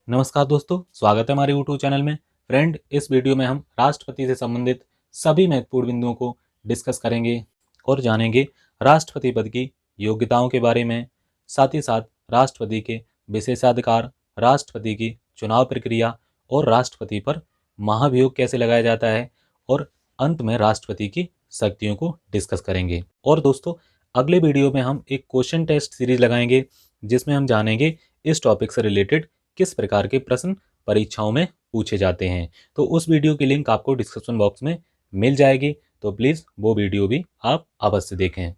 नमस्कार दोस्तों, स्वागत है हमारे यूट्यूब चैनल में। फ्रेंड, इस वीडियो में हम राष्ट्रपति से संबंधित सभी महत्वपूर्ण बिंदुओं को डिस्कस करेंगे और जानेंगे राष्ट्रपति पद की योग्यताओं के बारे में। साथ ही साथ राष्ट्रपति के विशेषाधिकार, राष्ट्रपति की चुनाव प्रक्रिया और राष्ट्रपति पर महाभियोग कैसे लगाया जाता है और अंत में राष्ट्रपति की शक्तियों को डिस्कस करेंगे। और दोस्तों, अगले वीडियो में हम एक क्वेश्चन टेस्ट सीरीज लगाएंगे जिसमें हम जानेंगे इस टॉपिक से रिलेटेड किस प्रकार के प्रश्न परीक्षाओं में पूछे जाते हैं। तो उस वीडियो की लिंक आपको डिस्क्रिप्शन बॉक्स में मिल जाएगी, तो प्लीज़ वो वीडियो भी आप अवश्य देखें।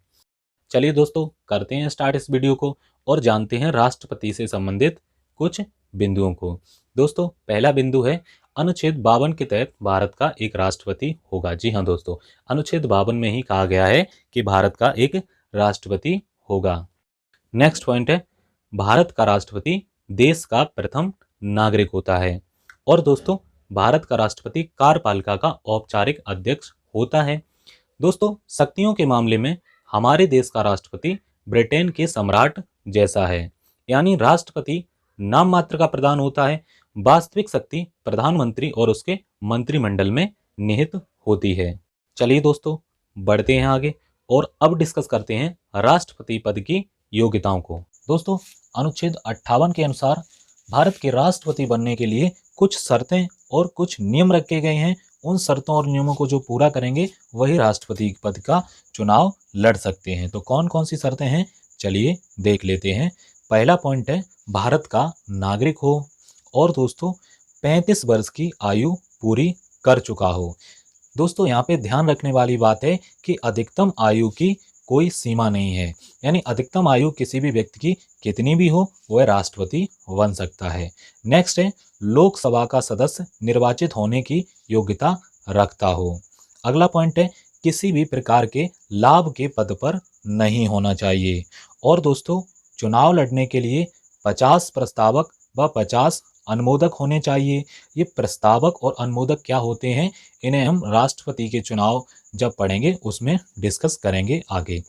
चलिए दोस्तों, करते हैं स्टार्ट इस वीडियो को और जानते हैं राष्ट्रपति से संबंधित कुछ बिंदुओं को। दोस्तों, पहला बिंदु है अनुच्छेद 52 के तहत भारत का एक राष्ट्रपति होगा। जी हाँ दोस्तों, अनुच्छेद 52 में ही कहा गया है कि भारत का एक राष्ट्रपति होगा। नेक्स्ट पॉइंट है भारत का राष्ट्रपति देश का प्रथम नागरिक होता है। और दोस्तों, भारत का राष्ट्रपति कार्यपालिका का औपचारिक अध्यक्ष होता है। दोस्तों, शक्तियों के मामले में हमारे देश का राष्ट्रपति ब्रिटेन के सम्राट जैसा है, यानी राष्ट्रपति नाम मात्र का प्रधान होता है, वास्तविक शक्ति प्रधानमंत्री और उसके मंत्रिमंडल में निहित होती है। चलिए दोस्तों, बढ़ते हैं आगे और अब डिस्कस करते हैं राष्ट्रपति पद की योग्यताओं को। दोस्तों, अनुच्छेद 58 के अनुसार भारत के राष्ट्रपति बनने के लिए कुछ शर्तें और कुछ नियम रखे गए हैं। उन शर्तों और नियमों को जो पूरा करेंगे वही राष्ट्रपति पद का चुनाव लड़ सकते हैं। तो कौन कौन सी शर्तें हैं, चलिए देख लेते हैं। पहला पॉइंट है भारत का नागरिक हो और दोस्तों 35 वर्ष की आयु पूरी कर चुका हो। दोस्तों, यहाँ पे ध्यान रखने वाली बात है कि अधिकतम आयु की कोई सीमा नहीं है, यानी अधिकतम आयु किसी भी व्यक्ति की कितनी भी हो वह राष्ट्रपति बन सकता है। नेक्स्ट है लोकसभा का सदस्य निर्वाचित होने की योग्यता रखता हो। अगला पॉइंट है किसी भी प्रकार के लाभ के पद पर नहीं होना चाहिए। और दोस्तों, चुनाव लड़ने के लिए 50 प्रस्तावक व 50 अनुमोदक होने चाहिए। ये प्रस्तावक और अनुमोदक क्या होते हैं, इन्हें हम राष्ट्रपति के चुनाव जब पढ़ेंगे उसमें डिस्कस करेंगे आगे।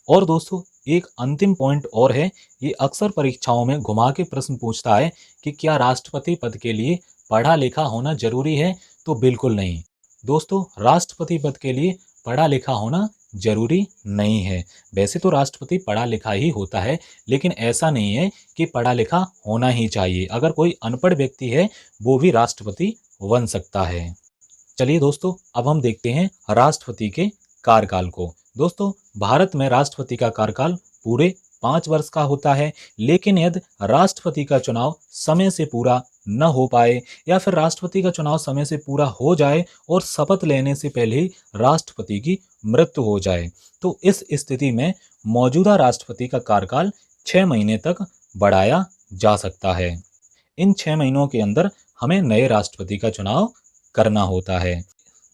और दोस्तों, एक अंतिम पॉइंट और है, ये अक्सर परीक्षाओं में घुमा के प्रश्न पूछता है कि क्या राष्ट्रपति पद के लिए पढ़ा लिखा होना जरूरी है। तो बिल्कुल नहीं दोस्तों, राष्ट्रपति पद के लिए पढ़ा लिखा होना जरूरी नहीं है। वैसे तो राष्ट्रपति पढ़ा लिखा ही होता है, लेकिन ऐसा नहीं है कि पढ़ा लिखा होना ही चाहिए। अगर कोई अनपढ़ व्यक्ति है वो भी राष्ट्रपति बन सकता है। चलिए दोस्तों, अब हम देखते हैं राष्ट्रपति के कार्यकाल को। दोस्तों, भारत में राष्ट्रपति का कार्यकाल पूरे 5 वर्ष का होता है, लेकिन यदि राष्ट्रपति का चुनाव समय से पूरा न हो पाए या फिर राष्ट्रपति का चुनाव समय से पूरा हो जाए और शपथ लेने से पहले ही राष्ट्रपति की मृत्यु हो जाए, तो इस स्थिति में मौजूदा राष्ट्रपति का कार्यकाल 6 महीने तक बढ़ाया जा सकता है। इन 6 महीनों के अंदर हमें नए राष्ट्रपति का चुनाव करना होता है।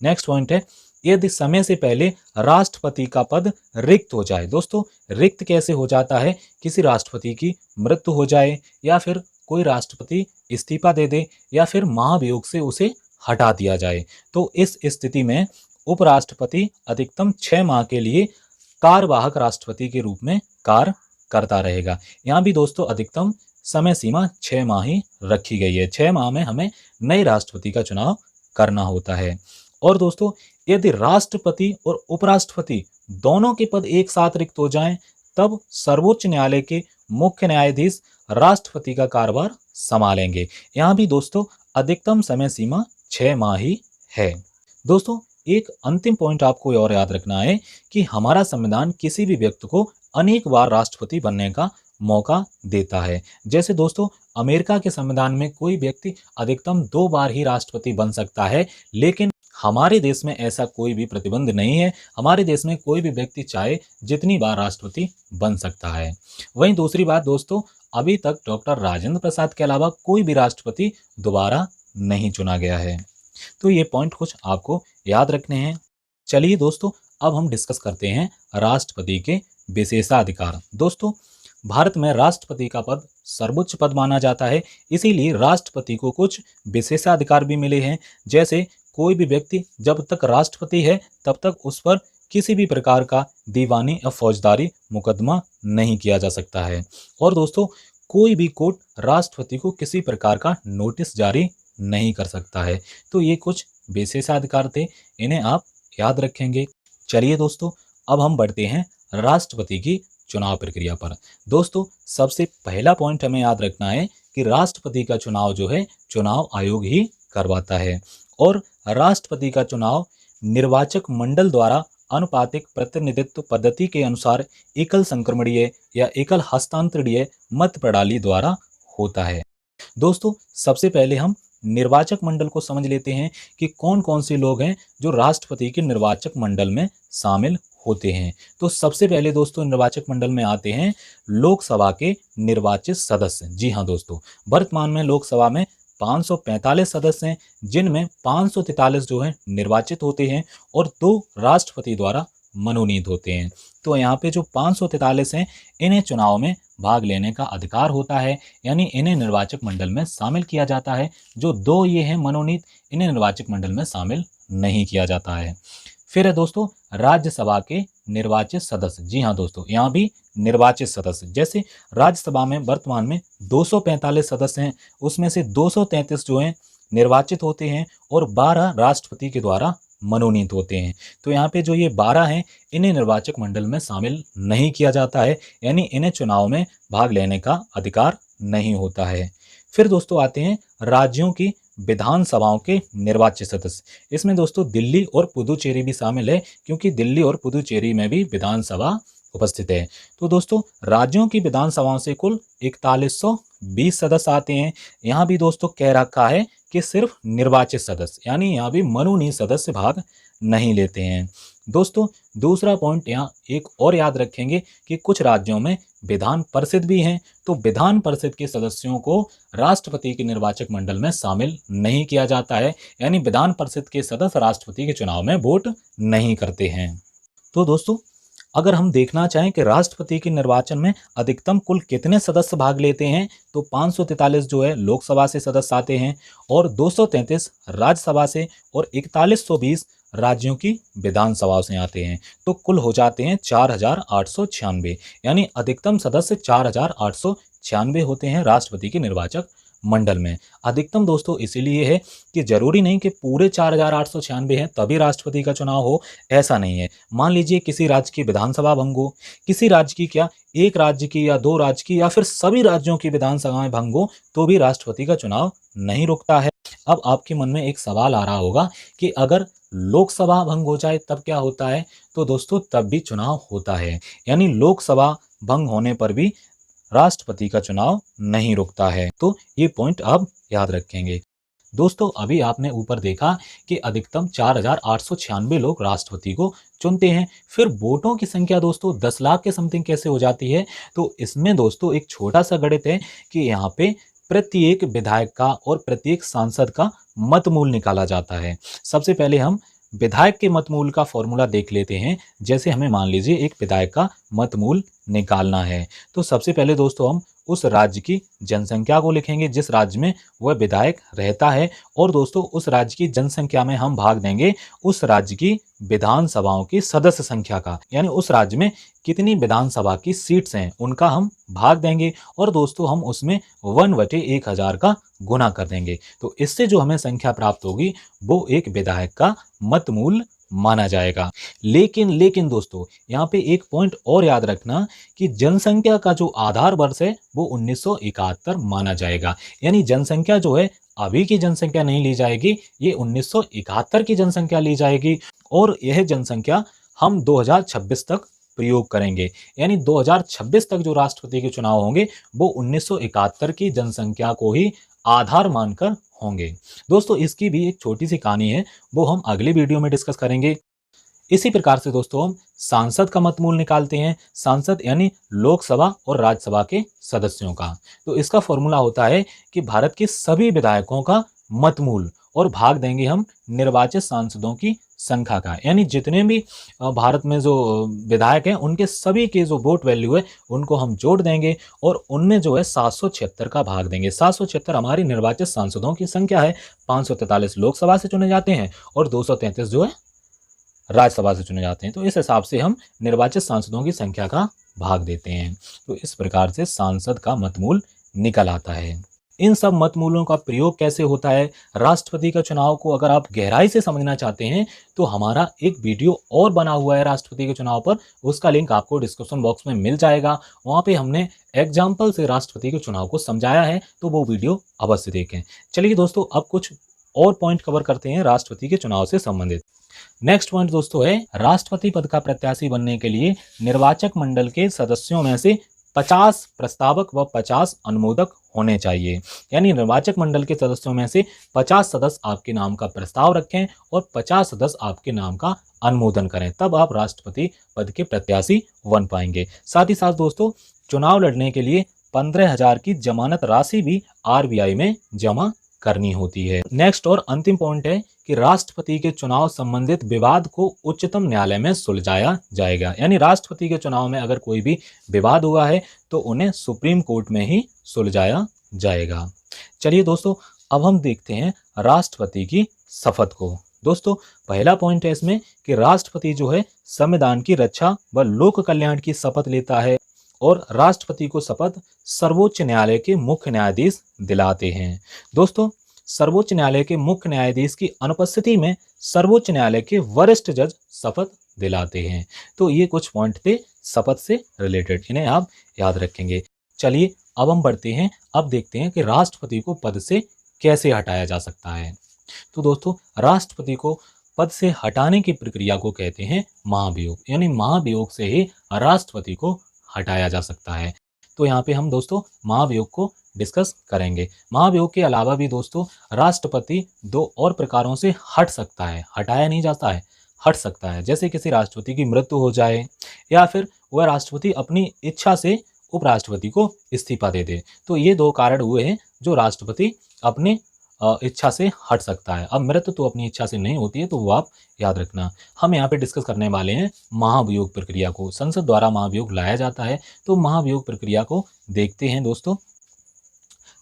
नेक्स्ट पॉइंट है यदि समय से पहले राष्ट्रपति का पद रिक्त हो जाए। दोस्तों, रिक्त कैसे हो जाता है, किसी राष्ट्रपति की मृत्यु हो जाए या फिर कोई राष्ट्रपति इस्तीफा दे दे या फिर महाभियोग से उसे हटा दिया जाए, तो इस स्थिति में उपराष्ट्रपति अधिकतम 6 माह के लिए कार्यवाहक राष्ट्रपति के रूप में कार्य करता रहेगा। यहाँ भी दोस्तों अधिकतम समय सीमा 6 माह ही रखी गई है। 6 माह में हमें नए राष्ट्रपति का चुनाव करना होता है। और दोस्तों, यदि राष्ट्रपति और उपराष्ट्रपति दोनों के पद एक साथ रिक्त हो जाएं, तब सर्वोच्च न्यायालय के मुख्य न्यायाधीश राष्ट्रपति का कार्यभार संभालेंगे। यहाँ भी दोस्तों अधिकतम समय सीमा 6 माह ही है। दोस्तों, एक अंतिम पॉइंट आपको और याद रखना है कि हमारा संविधान किसी भी व्यक्ति को अनेक बार राष्ट्रपति बनने का मौका देता है। जैसे दोस्तों, अमेरिका के संविधान में कोई व्यक्ति अधिकतम 2 बार ही राष्ट्रपति बन सकता है, लेकिन हमारे देश में ऐसा कोई भी प्रतिबंध नहीं है। हमारे देश में कोई भी व्यक्ति चाहे जितनी बार राष्ट्रपति बन सकता है। वहीं दूसरी बात दोस्तों, अभी तक डॉक्टर राजेंद्र प्रसाद के अलावा कोई भी राष्ट्रपति दोबारा नहीं चुना गया है। तो ये पॉइंट कुछ आपको याद रखने हैं। चलिए दोस्तों, अब हम डिस्कस करते हैं राष्ट्रपति के विशेषाधिकार। दोस्तों, भारत में राष्ट्रपति का पद सर्वोच्च पद माना जाता है, इसीलिए राष्ट्रपति को कुछ विशेषाधिकार भी मिले हैं। जैसे कोई भी व्यक्ति जब तक राष्ट्रपति है तब तक उस पर किसी भी प्रकार का दीवानी या फौजदारी मुकदमा नहीं किया जा सकता है। और दोस्तों, कोई भी कोर्ट राष्ट्रपति को किसी प्रकार का नोटिस जारी नहीं कर सकता है। तो ये कुछ विशेषाधिकार थे, इन्हें आप याद रखेंगे। चलिए दोस्तों, अब हम बढ़ते हैं राष्ट्रपति की चुनाव प्रक्रिया पर। दोस्तों, सबसे पहला पॉइंट हमें याद रखना है कि राष्ट्रपति का चुनाव जो है चुनाव आयोग ही करवाता है, और राष्ट्रपति का चुनाव निर्वाचक मंडल द्वारा अनुपातिक प्रतिनिधित्व पद्धति के अनुसार एकल संक्रमणीय या एकल हस्तांतरणीय मत प्रणाली द्वारा होता है। दोस्तों, सबसे पहले हम निर्वाचक मंडल को समझ लेते हैं कि कौन कौन से लोग हैं जो राष्ट्रपति के निर्वाचक मंडल में शामिल होते हैं। तो सबसे पहले दोस्तों निर्वाचक मंडल में आते हैं लोकसभा के निर्वाचित सदस्य। जी हाँ दोस्तों, वर्तमान में लोकसभा में 545 सदस्य हैं, जिनमें 543 जो है निर्वाचित होते हैं और 2 राष्ट्रपति द्वारा मनोनीत होते हैं। तो यहाँ पे जो 543 हैं, इन्हें चुनाव में भाग लेने का अधिकार होता है, यानी इन्हें निर्वाचक मंडल में शामिल किया जाता है। जो 2 ये हैं मनोनीत, इन्हें निर्वाचक मंडल में शामिल नहीं किया जाता है। फिर है दोस्तों राज्यसभा के निर्वाचित सदस्य। जी हाँ दोस्तों, यहाँ भी निर्वाचित सदस्य, जैसे राज्यसभा में वर्तमान में 245 सदस्य हैं, उसमें से 233 जो हैं निर्वाचित होते हैं और 12 राष्ट्रपति के द्वारा मनोनीत होते हैं। तो यहाँ पे जो ये 12 हैं, इन्हें निर्वाचक मंडल में शामिल नहीं किया जाता है, यानी इन्हें चुनाव में भाग लेने का अधिकार नहीं होता है। फिर दोस्तों आते हैं राज्यों की विधानसभाओं के निर्वाचित सदस्य। इसमें दोस्तों दिल्ली और पुदुचेरी भी शामिल है, क्योंकि दिल्ली और पुदुचेरी में भी विधानसभा उपस्थित है। तो दोस्तों राज्यों की विधानसभाओं से कुल 4120 सदस्य आते हैं। यहाँ भी दोस्तों कह रखा है कि सिर्फ निर्वाचित सदस्य, यानी यहाँ भी मनोनीत सदस्य भाग नहीं लेते हैं। दोस्तों दूसरा पॉइंट यहाँ एक और याद रखेंगे कि कुछ राज्यों में विधान परिषद भी हैं। तो विधान परिषद के सदस्यों को राष्ट्रपति के निर्वाचक मंडल में शामिल नहीं किया जाता है, यानी विधान परिषद के सदस्य राष्ट्रपति के चुनाव में वोट नहीं करते हैं। तो दोस्तों अगर हम देखना चाहें कि राष्ट्रपति के निर्वाचन में अधिकतम कुल कितने सदस्य भाग लेते हैं, तो 543 जो है लोकसभा से सदस्य आते हैं और 233 राज्यसभा से और 4120 राज्यों की विधानसभा से आते हैं। तो कुल हो जाते हैं 4896, यानी अधिकतम सदस्य 4896 होते हैं राष्ट्रपति के निर्वाचक मंडल में। अधिकतम दोस्तों इसीलिए है कि जरूरी नहीं कि पूरे 4896 हैं तभी राष्ट्रपति का चुनाव हो, ऐसा नहीं है। मान लीजिए किसी राज्य की विधानसभा भंग हो, किसी राज्य की क्या एक राज्य की या 2 राज्य की या फिर सभी राज्यों की विधानसभाएं भंग हो, तो भी राष्ट्रपति का चुनाव नहीं रुकता है। अब आपके मन में एक सवाल आ रहा होगा कि अगर लोकसभा भंग हो जाए तब क्या होता है? तो दोस्तों तब भी चुनाव होता है, यानी लोकसभा भंग होने पर भी राष्ट्रपति का चुनाव नहीं रुकता है। तो ये पॉइंट आप याद रखेंगे। दोस्तों अभी आपने ऊपर देखा कि अधिकतम 4896 लोग राष्ट्रपति को चुनते हैं। फिर वोटों की संख्या दोस्तों 10 लाख के समथिंग कैसे हो जाती है? तो इसमें दोस्तों एक छोटा सा गणित है कि यहाँ पे प्रत्येक विधायक का और प्रत्येक सांसद का मतमूल निकाला जाता है। सबसे पहले हम विधायक के मतमूल का फॉर्मूला देख लेते हैं। जैसे हमें मान लीजिए एक विधायक का मतमूल निकालना है, तो सबसे पहले दोस्तों हम उस राज्य की जनसंख्या को लिखेंगे जिस राज्य में वह विधायक रहता है, और दोस्तों उस राज्य की जनसंख्या में हम भाग देंगे उस राज्य की विधानसभाओं की सदस्य संख्या का, यानी उस राज्य में कितनी विधानसभा की सीट्स हैं उनका हम भाग देंगे, और दोस्तों हम उसमें 1/1000 का गुना कर देंगे। तो इससे जो हमें संख्या प्राप्त होगी वो एक विधायक का मतमूल माना जाएगा। लेकिन दोस्तों यहाँ पे एक पॉइंट और याद रखना कि जनसंख्या का जो आधार वर्ष है वो 1971 माना जाएगा, यानी जनसंख्या जो है अभी की जनसंख्या नहीं ली जाएगी, ये 1971 की जनसंख्या ली जाएगी, और यह जनसंख्या हम 2026 तक प्रयोग करेंगे, यानी 2026 तक जो राष्ट्रपति के चुनाव होंगे वो 1971 की जनसंख्या को ही आधार मानकर होंगे। दोस्तों इसकी भी एक छोटी सी कहानी है, वो हम अगली वीडियो में डिस्कस करेंगे। इसी प्रकार से दोस्तों हम सांसद का मतमूल निकालते हैं। सांसद यानी लोकसभा और राज्यसभा के सदस्यों का। तो इसका फॉर्मूला होता है कि भारत के सभी विधायकों का मतमूल और भाग देंगे हम निर्वाचित सांसदों की संख्या का, यानी जितने भी भारत में जो विधायक हैं उनके सभी के जो वोट वैल्यू है उनको हम जोड़ देंगे और उनमें जो है 776 का भाग देंगे। 776 हमारी निर्वाचित सांसदों की संख्या है। 543 लोकसभा से चुने जाते हैं और 233 जो है राज्यसभा से चुने जाते हैं। तो इस हिसाब से हम निर्वाचित सांसदों की संख्या का भाग देते हैं। तो इस प्रकार से सांसद का मतमूल निकल आता है। इन सब मत मूलों का प्रयोग कैसे होता है, राष्ट्रपति का चुनाव को अगर आप गहराई से समझना चाहते हैं तो हमारा एक वीडियो और बना हुआ है राष्ट्रपति के चुनाव पर, उसका लिंक आपको डिस्क्रिप्शन बॉक्स में मिल जाएगा। वहां पे हमने एग्जाम्पल से राष्ट्रपति के चुनाव को समझाया है, तो वो वीडियो अवश्य देखें। चलिए दोस्तों, अब कुछ और पॉइंट कवर करते हैं राष्ट्रपति के चुनाव से संबंधित। नेक्स्ट पॉइंट दोस्तों है, राष्ट्रपति पद का प्रत्याशी बनने के लिए निर्वाचक मंडल के सदस्यों में से 50 प्रस्तावक व 50 अनुमोदक होने चाहिए। यानी निर्वाचक मंडल के सदस्यों में से 50 सदस्य आपके नाम का प्रस्ताव रखें और 50 सदस्य आपके नाम का अनुमोदन करें, तब आप राष्ट्रपति पद के प्रत्याशी बन पाएंगे। साथ ही साथ दोस्तों, चुनाव लड़ने के लिए 15,000 की जमानत राशि भी RBI में जमा करनी होती है। नेक्स्ट और अंतिम पॉइंट है कि राष्ट्रपति के चुनाव संबंधित विवाद को उच्चतम न्यायालय में सुलझाया जाएगा। यानी राष्ट्रपति के चुनाव में अगर कोई भी विवाद हुआ है तो उन्हें सुप्रीम कोर्ट में ही सुलझाया जाएगा। चलिए दोस्तों, अब हम देखते हैं राष्ट्रपति की शपथ को। दोस्तों, पहला पॉइंट है इसमें कि राष्ट्रपति जो है संविधान की रक्षा व लोक कल्याण की शपथ लेता है और राष्ट्रपति को शपथ सर्वोच्च न्यायालय के मुख्य न्यायाधीश दिलाते हैं। दोस्तों, सर्वोच्च न्यायालय के मुख्य न्यायाधीश की अनुपस्थिति में सर्वोच्च न्यायालय के वरिष्ठ जज शपथ दिलाते हैं। तो ये कुछ पॉइंट थे शपथ से रिलेटेड, इन्हें आप याद रखेंगे। चलिए अब हम बढ़ते हैं, अब देखते हैं कि राष्ट्रपति को पद से कैसे हटाया जा सकता है। तो दोस्तों, राष्ट्रपति को पद से हटाने की प्रक्रिया को कहते हैं महाभियोग। यानी महाभियोग से ही राष्ट्रपति को हटाया जा सकता है। तो यहाँ पे हम दोस्तों महाभियोग को डिस्कस करेंगे। महाभियोग के अलावा भी दोस्तों राष्ट्रपति 2 और प्रकारों से हट सकता है, हटाया नहीं जाता है, हट सकता है। जैसे किसी राष्ट्रपति की मृत्यु हो जाए या फिर वह राष्ट्रपति अपनी इच्छा से उपराष्ट्रपति को इस्तीफा दे दे। तो ये 2 कारण हुए हैं जो राष्ट्रपति अपनी इच्छा से हट सकता है। अब मृत्यु तो अपनी इच्छा से नहीं होती है, तो वो आप याद रखना। हम यहाँ पे डिस्कस करने वाले हैं महाभियोग प्रक्रिया को। संसद द्वारा महाभियोग लाया जाता है, तो महाभियोग प्रक्रिया को देखते हैं दोस्तों।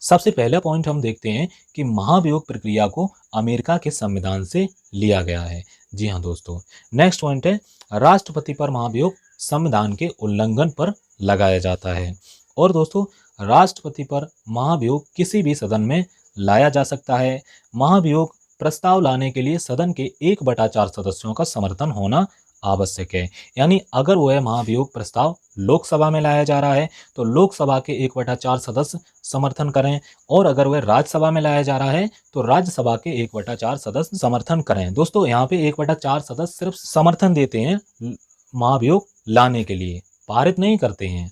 सबसे पहला पॉइंट हम देखते हैं कि महाभियोग प्रक्रिया को अमेरिका के संविधान से लिया गया है। जी हाँ दोस्तों। नेक्स्ट पॉइंट है, राष्ट्रपति पर महाभियोग संविधान के उल्लंघन पर लगाया जाता है। और दोस्तों, राष्ट्रपति पर महाभियोग किसी भी सदन में लाया जा सकता है। महाभियोग प्रस्ताव लाने के लिए सदन के 1/4 सदस्यों का समर्थन होना आवश्यक है। यानी अगर वह महाभियोग प्रस्ताव लोकसभा में लाया जा रहा है तो लोकसभा के 1/4 सदस्य समर्थन करें, और अगर वह राज्यसभा में लाया जा रहा है तो राज्यसभा के 1/4 सदस्य समर्थन करें। दोस्तों, यहाँ पे 1/4 सदस्य सिर्फ समर्थन देते हैं महाभियोग लाने के लिए, पारित नहीं करते हैं।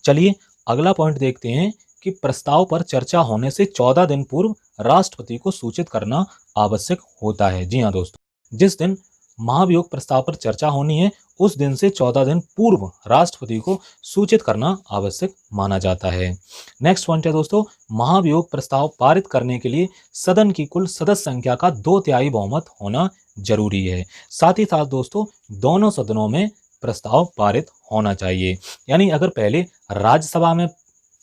चलिए अगला पॉइंट देखते हैं कि प्रस्ताव पर चर्चा होने से 14 दिन पूर्व राष्ट्रपति को सूचित करना आवश्यक होता है। जी हाँ दोस्तों, जिस दिन महाभियोग प्रस्ताव पर चर्चा होनी है उस दिन से 14 दिन पूर्व राष्ट्रपति को सूचित करना आवश्यक माना जाता है। नेक्स्ट पॉइंट है दोस्तों, महाभियोग प्रस्ताव पारित करने के लिए सदन की कुल सदस्य संख्या का 2/3 बहुमत होना जरूरी है। साथ ही साथ दोस्तों, दोनों सदनों में प्रस्ताव पारित होना चाहिए। यानी अगर पहले राज्यसभा में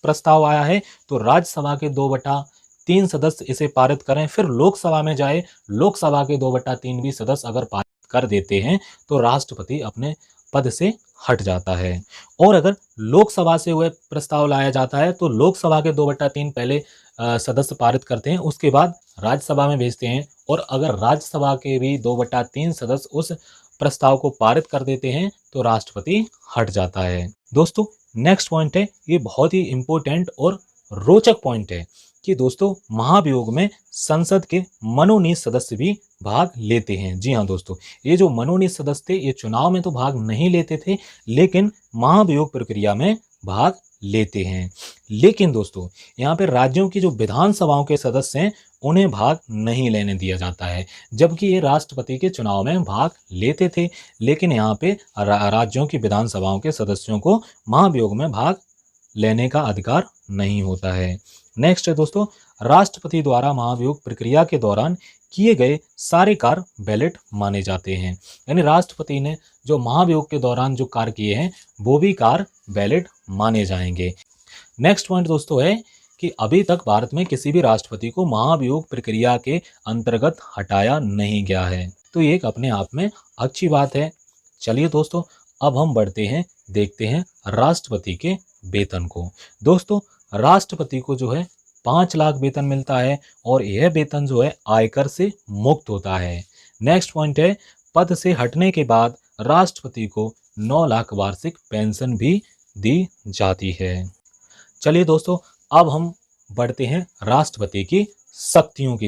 प्रस्ताव आया है तो राज्यसभा के 2/3 सदस्य इसे पारित करें, फिर लोकसभा में जाए, लोकसभा के 2/3 भी सदस्य अगर पारित कर देते हैं तो राष्ट्रपति अपने पद से हट जाता है। और अगर लोकसभा से वह प्रस्ताव लाया जाता है तो लोकसभा के 2/3 पहले सदस्य पारित करते हैं, उसके बाद राज्यसभा में भेजते हैं, और अगर राज्यसभा के भी 2/3 सदस्य उस प्रस्ताव को पारित कर देते हैं तो राष्ट्रपति हट जाता है। दोस्तों, नेक्स्ट पॉइंट है, ये बहुत ही इंपॉर्टेंट और रोचक पॉइंट है कि दोस्तों महाभियोग में संसद के मनोनीत सदस्य भी भाग लेते हैं। जी हाँ दोस्तों, ये जो मनोनीत सदस्य थे ये चुनाव में तो भाग नहीं लेते थे, लेकिन महाभियोग प्रक्रिया में भाग लेते हैं। लेकिन दोस्तों, यहाँ पे राज्यों की जो विधानसभाओं के सदस्य हैं उन्हें भाग नहीं लेने दिया जाता है, जबकि ये राष्ट्रपति के चुनाव में भाग लेते थे। लेकिन यहाँ पे राज्यों की विधानसभाओं के सदस्यों को महाभियोग में भाग लेने का अधिकार नहीं होता है। नेक्स्ट है दोस्तों, राष्ट्रपति द्वारा महाभियोग प्रक्रिया के दौरान किए गए सारे कार्य वैलिड माने जाते हैं। यानी राष्ट्रपति ने जो महाभियोग के दौरान जो कार्य किए हैं वो भी कार्य वैलिड माने जाएंगे। नेक्स्ट पॉइंट दोस्तों है कि अभी तक भारत में किसी भी राष्ट्रपति को महाभियोग प्रक्रिया के अंतर्गत हटाया नहीं गया है, तो ये एक अपने आप में अच्छी बात है। चलिए दोस्तों, अब हम बढ़ते हैं, देखते हैं राष्ट्रपति के वेतन को। दोस्तों, राष्ट्रपति को जो है 5 लाख वेतन मिलता है और यह वेतन जो है आयकर से मुक्त होता है। नेक्स्ट पॉइंट है, पद से हटने के बाद राष्ट्रपति को 9 लाख वार्षिक पेंशन भी दी जाती है। चलिए दोस्तों, अब हम बढ़ते हैं राष्ट्रपति की शक्तियों की